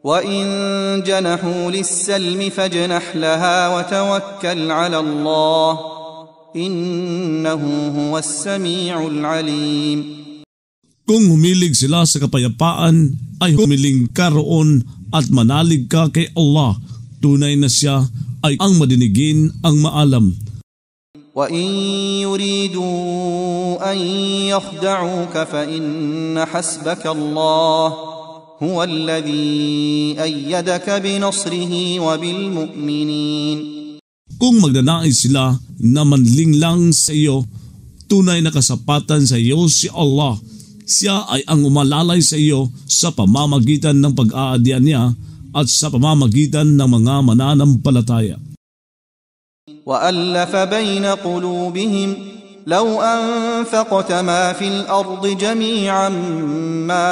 وإن جنحوا للسلم فاجنح لها وتوكل على الله إنه هو السميع العليم. Kung humilig sila sa kapayapaan, ay humiling ka roon at manalig ka kay Allah. Tunay na siya ay ang madinigin, ang maalam. وَإِن يُرِيدُوا أَن يَخْدَعُوكَ فَإِنَّ حَسْبَكَ اللَّهُ هُوَ الَّذِي أَيَّدَكَ بِنَصْرِهِ وَبِالْمُؤْمِنِينَ. Kung magdanais sila na manling lang sa iyo, tunay na kasapatan sa iyo si Allah. Siya ay ang umalalay sa iyo sa pamamagitan ng pag-aadya niya at sa pamamagitan ng mga mananampalataya. وَأَلَّفَ بَيْنَ قُلُوبِهِمْ لَوْ أَنفَقْتَ مَا فِي الْأَرْضِ جَمِيعًا مَا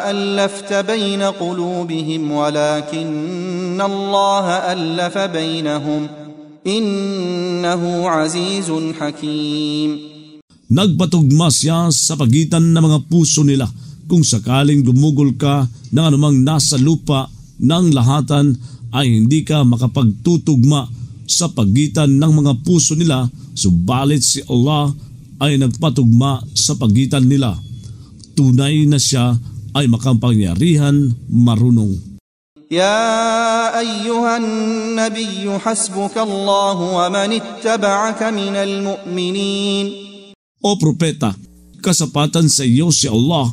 أَلَّفْتَ بَيْنَ قُلُوبِهِمْ وَلَكِنَّ اللَّهَ أَلَّفَ بَيْنَهُمْ إِنَّهُ عَزِيزٌ حَكِيمٌ. Nagpatugma siya sa pagitan ng mga puso nila. Kung sakaling gumugol ka ng anumang nasa lupa ng lahatan, ay hindi ka makapagtutugma sa pagitan ng mga puso nila, subalit si Allah ay nagpatugma sa pagitan nila. Tunay na siya ay makapangyarihan, marunong. يا أيها النبي حسبك الله ومن اتبعك من المؤمنين. O propeta, kasapatan sa iyo si Allah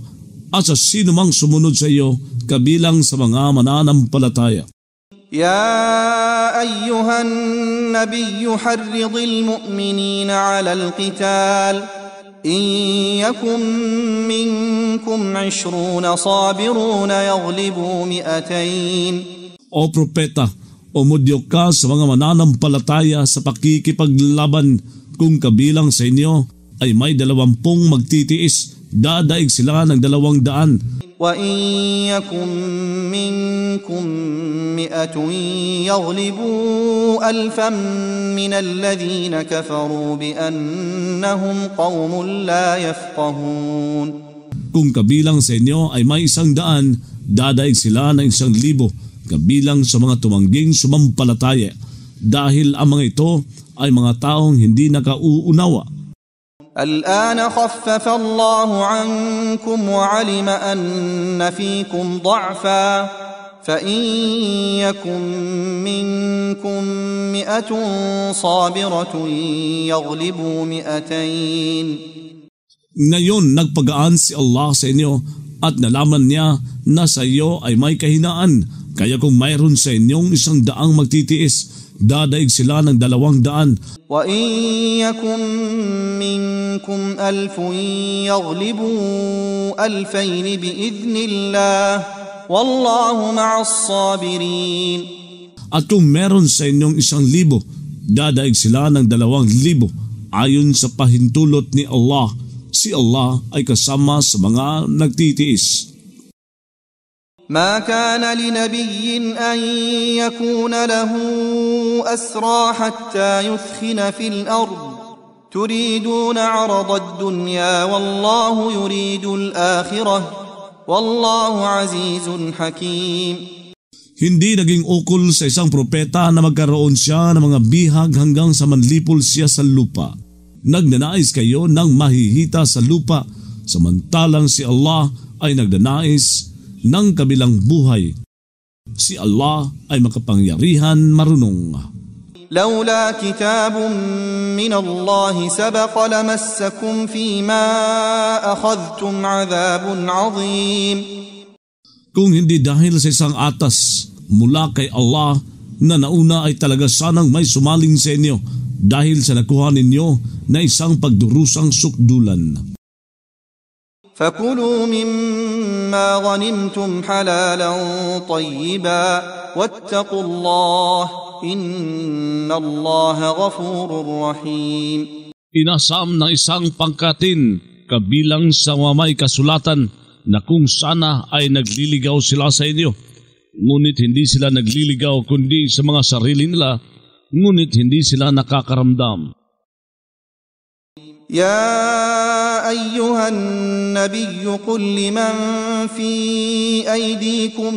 at sa sino mang sumunod sa iyo kabilang sa mga mananampalataya. يا أيها النبي حرض المؤمنين على القتال إن يكن منكم 20 صابرون يغلبوا 200. O propeta, umudyo ka sa mga mananampalataya sa pakikipaglaban. Kung kabilang sa inyo ay may 20 magtitiis, dadaig sila ng 200. وَإِن يَكُن مِّنكُم 100 يَغْلِبُوا 1000 مِّنَ الَّذِينَ كَفَرُوا بِأَنَّهُمْ قَوْمٌ لَّا يَفْقَهُونَ. Kung kabilang sa inyo ay may 100, dadaig sila ng 1,000 kabilang sa mga tumangging sumampalataya, dahil ang mga ito ay mga taong hindi nakauunawa. الآن خفف الله عنكم وعلم أن فيكم ضعفا فإن يكن منكم 100 صابرة يغلبوا 200. Ngayon nagpagaan si Allah sa inyo at nalaman niya na sa iyo ay may kahinaan, kaya kung mayroon sa inyong 100 magtitiis, dadaig sila ng 200. وَإِن يَكُن مِّنكُمْ 1000 يَغْلِبُوا 2000 بِإِذْنِ اللَّهِ وَاللَّهُ مَعَ الصَّابِرِينَ. At kung meron sa inyong 1,000, dadaig sila ng 2,000 ayon sa pahintulot ni Allah. Si Allah ay kasama sa mga nagtitiis. ما كان لنبي أن يكون له أسرى حتى يثخن في الأرض تريدون عرض الدنيا والله يريد الآخرة والله عزيز حكيم. Hindi naging ukol sa isang propeta na magkaroon siya ng mga bihag hanggang sa manlipol siya sa lupa. Nagnanais kayo ng mahihita sa lupa, samantalang si Allah ay nagdanais ng kabilang buhay. Si Allah ay makapangyarihan, marunong. لولا كتاب من الله سبق لمسكم فيما أخذتم عذاب عظيم. Kung hindi dahil sa isang atas mula kay Allah na nauna, ay talaga sanang may sumaling sa inyo dahil sa nakuha ninyo na isang pagdurusang sukdulan. فكلوا مما غنمتم حلالا طيبا واتقوا الله إن الله غفور رحيم. Inasam ng isang pangkatin kabilang sa may kasulatan na kung sana ay nagliligaw sila sa inyo. Ngunit hindi sila nagliligaw kundi sa mga sarili nila, ngunit hindi sila nakakaramdam. يا أيها النبي قل لمن في أيديكم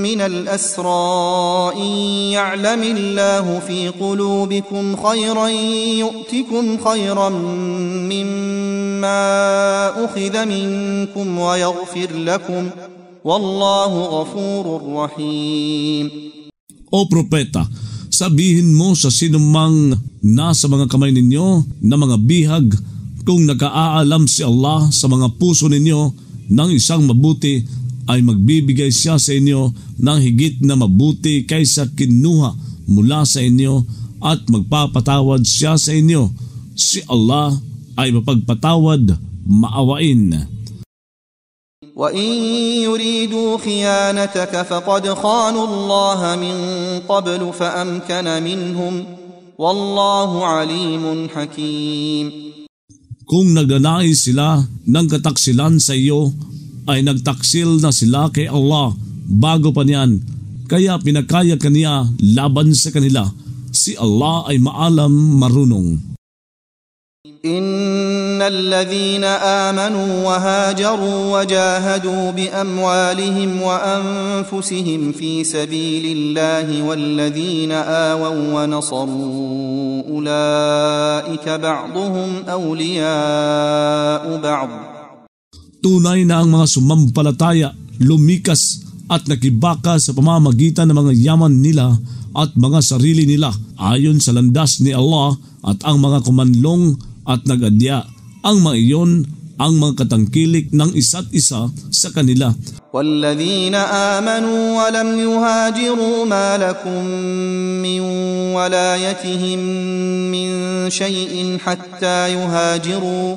من الأسرى إن يعلم الله في قلوبكم خيرا يؤتكم خيرا مما أخذ منكم ويغفر لكم والله غفور رحيم. O propeta, sabihin mo sa sinumang nasa mga kamay ninyo na mga bihag, kung nag-aalam si Allah sa mga puso ninyo ng isang mabuti, ay magbibigay siya sa inyo ng higit na mabuti kaysa kinuha mula sa inyo at magpapatawad siya sa inyo. Si Allah ay mapagpatawad, maawain. وَإِن يُرِيدُوا خِيَانَتَكَ فَقَدْ خَانُوا اللَّهَ مِن قَبْلُ فَأَمْكَنَ مِنْهُمْ وَاللَّهُ عَلِيمٌ حَكِيمٌ. Kung nagnanais sila ng kataksilan sa iyo, ay nagtaksil na sila kay Allah bago pa niyan, kaya pinakaya kaniya laban sa kanila. Si Allah ay maalam, marunong. إن الذين آمنوا وهاجروا وجاهدوا بأموالهم وأنفسهم في سبيل الله والذين آووا ونصروا أولئك بعضهم أولياء بعض. Tunay na ang mga sumampalataya, lumikas at nakibaka sa pamamagitan ng mga yaman nila at mga sarili nila ayon sa landas ni Allah, at ang mga kumanlong at nagadya, ang mga iyon ang mga katangkilik ng isa't isa sa kanila. وَالَّذِينَ آمَنُوا وَلَمْ يُهَاجِرُوا مَا لَكُمْ مِنْ وَلَايَتِهِمْ مِنْ شَيْءٍ حَتَّى يُهَاجِرُوا.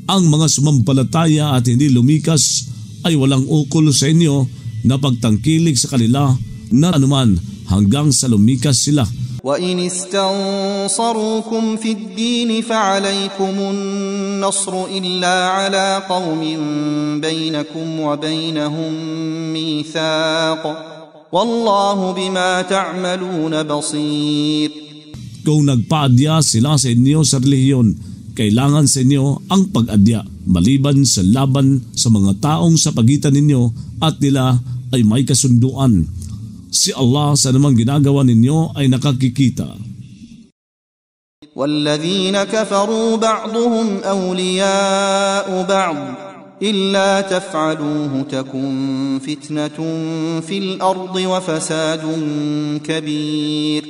Ang mga sumampalataya at hindi lumikas ay walang ukol sa inyo na pagtangkilik sa kanila na anuman hanggang sa lumikas sila. وَإِنِ اسْتَنصَرُوكُمْ فِي الدِّينِ فَعَلَيْكُمُ النَّصْرُ إِلَّا عَلَى قَوْمٍ بَيْنَكُمْ وَبَيْنَهُم مِّيثَاقٌ وَاللَّهُ بِمَا تَعْمَلُونَ بَصِيرٌ. Kung nagpaadya sila sa inyo sa relihiyon, kailangan sa inyo ang pag-adya, maliban sa laban sa mga taong sa pagitan ninyo at nila ay may kasunduan. Si Allah sa namang ginagawa ninyo ay nakakikita. وَالَّذِينَ كَفَرُوا بَعْضُهُمْ أَوْلِيَاءُ بَعْضٍ إِلَّا تَفْعَلُوهُ تَكُنْ فِتْنَةٌ فِي الْأَرْضِ وَفَسَادٌ كَبِيرٌ.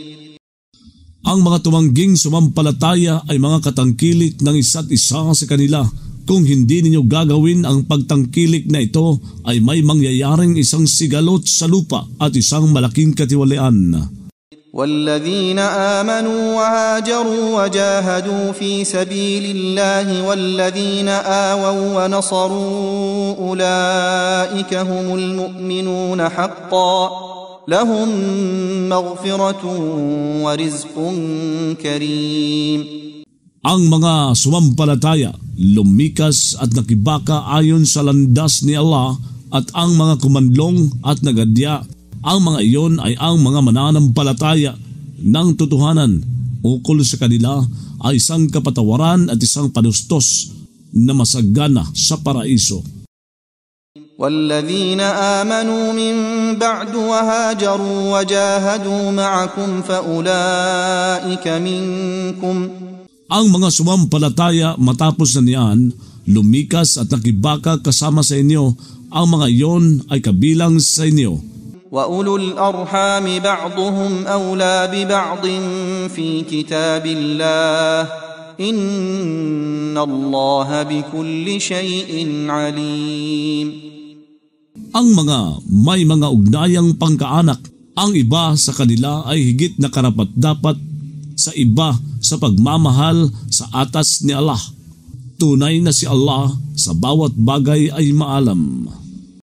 Ang mga tumangging sumampalataya ay mga katangkilik ng isa't isa sa kanila. Kung hindi ninyo gagawin ang pagtangkilik na ito, ay may mangyayaring isang sigalot sa lupa at isang malaking katiwalian. وَالَّذِينَ آمَنُوا وَهَاجَرُوا وَجَاهَدُوا فِي سَبِيلِ اللَّهِ وَالَّذِينَ آوَوا وَنَصَرُوا أُولَئِكَ هُمُ الْمُؤْمِنُونَ حَقًّا لَهُم مَّغْفِرَةٌ وَرِزْقٌ كَرِيمٌ. Ang mga sumampalataya, lumikas at nakibaka ayon sa landas ni Allah, at ang mga kumanlong at nagadya, ang mga iyon ay ang mga mananampalataya ng totohanan. Ukol sa kanila ay isang kapatawaran at isang panustos na masagana sa paraiso. وَالَّذِينَ آمَنُوا مِن بَعْدُ وَهَاجَرُوا وَجَاهَدُوا مَعَكُمْ فَأُولَئِكَ مِنكُمْ. Ang mga sumampalataya matapos na niyan, lumikas at nakibaka kasama sa inyo, ang mga iyon ay kabilang sa inyo. وَأُولُو الْأَرْحَامِ بَعْضُهُمْ أَوْلَى بِبَعْضٍ فِي كِتَابِ اللَّهِ إِنَّ اللَّهَ بِكُلِّ شَيْءٍ عَلِيمٌ. Ang mga may mga ugnayang pangkaanak, ang iba sa kanila ay higit na karapat-dapat sa iba sa pagmamahal sa atas ni Allah. Tunay na si Allah sa bawat bagay ay maalam.